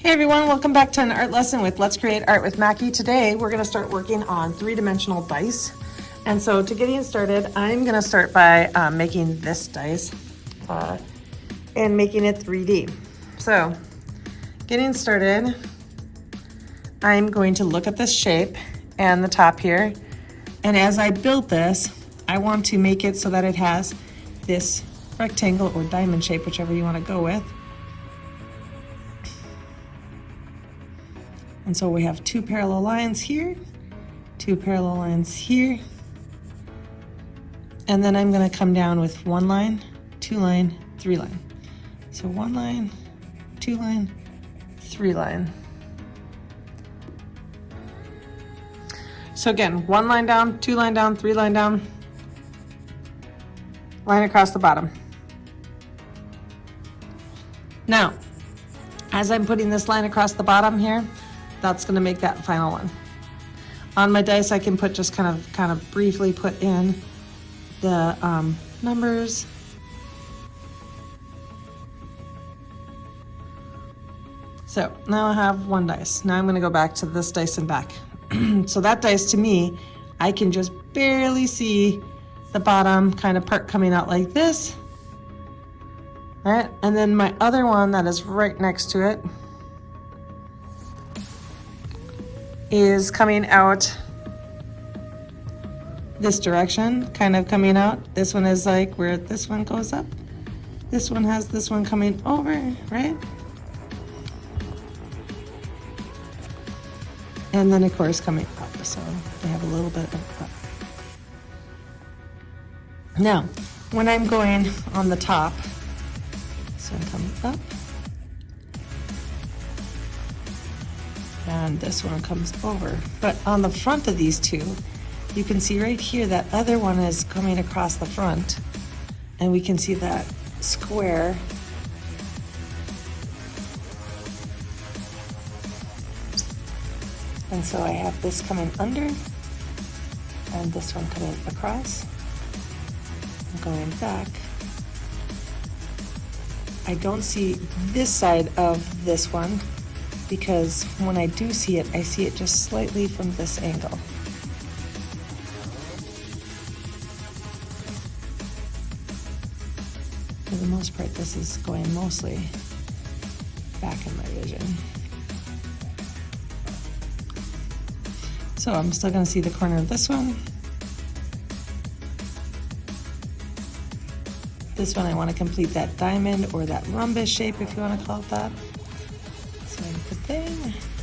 Hey everyone, welcome back to an art lesson with Let's Create Art with Mackie. Today we're going to start working on three-dimensional dice. And so to getting started, I'm going to start by making this dice and making it 3D. So getting started, I'm going to look at this shape and the top here. And as I build this, I want to make it so that it has this rectangle or diamond shape, whichever you want to go with. And so we have two parallel lines here, two parallel lines here. And then I'm going to come down with one line, two line, three line. So one line, two line, three line. So again, one line down, two line down, three line down, line across the bottom. Now, as I'm putting this line across the bottom here, that's going to make that final one. On my dice, I can put just kind of briefly put in the numbers. So now I have one dice. Now I'm going to go back to this dice and back. So that dice, to me, I can just barely see the bottom kind of part coming out like this. All right, and then my other one that is right next to it is coming out this direction, kind of coming out. This one is like where this one goes up. This one has this one coming over, right? And then of course coming up, so they have a little bit of up. Now, when I'm going on the top, this one comes up, and this one comes over. But on the front of these two, you can see right here that other one is coming across the front, and we can see that square. And so I have this coming under and this one coming across and going back. I don't see this side of this one, because when I do see it, I see it just slightly from this angle. For the most part, this is going mostly back in my vision. So I'm still going to see the corner of this one. This one I want to complete that diamond or that rhombus shape, if you want to call it that. So I put there,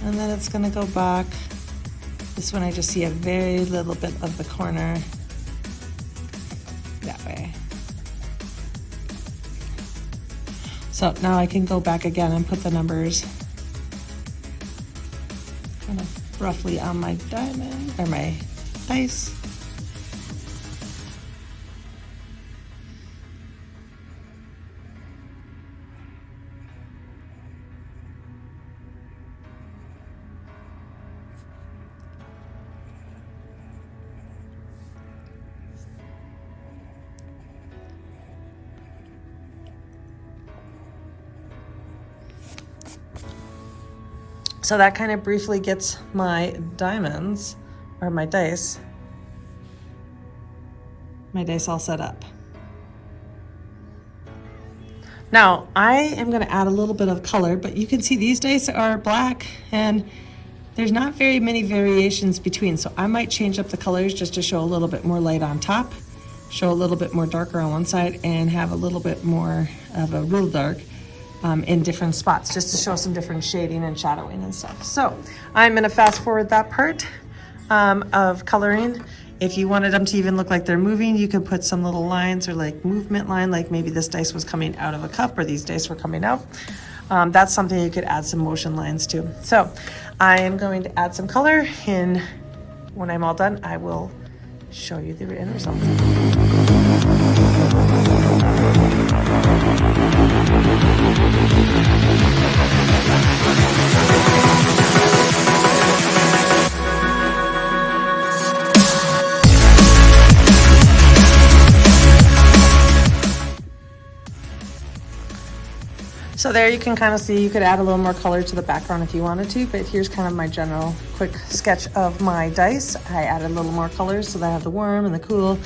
and then it's going to go back. This one I just see a very little bit of the corner that way. So now I can go back again and put the numbers kind of roughly on my diamond or my dice. So that kind of briefly gets my diamonds, or my dice all set up. Now, I am going to add a little bit of color, but you can see these dice are black, and there's not very many variations between, so I might change up the colors just to show a little bit more light on top, show a little bit more darker on one side, and have a little bit more of a real dark in different spots, just to show some different shading and shadowing and stuff. So I'm going to fast forward that part of coloring. If you wanted them to even look like they're moving, you could put some little lines or like movement line, like maybe this dice was coming out of a cup or these dice were coming out. That's something you could add some motion lines to. So I am going to add some color, and when I'm all done, I will show you the end result. So there you can kind of see, you could add a little more color to the background if you wanted to, but here's kind of my general quick sketch of my dice. I added a little more colors so that I have the warm and the cool,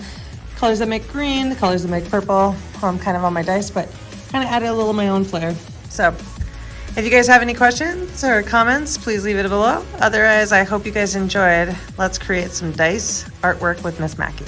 colors that make green, the colors that make purple, kind of on my dice, but kind of added a little of my own flair. So if you guys have any questions or comments, please leave it below. Otherwise, I hope you guys enjoyed Let's Create Some Dice artwork with Miss Mackie.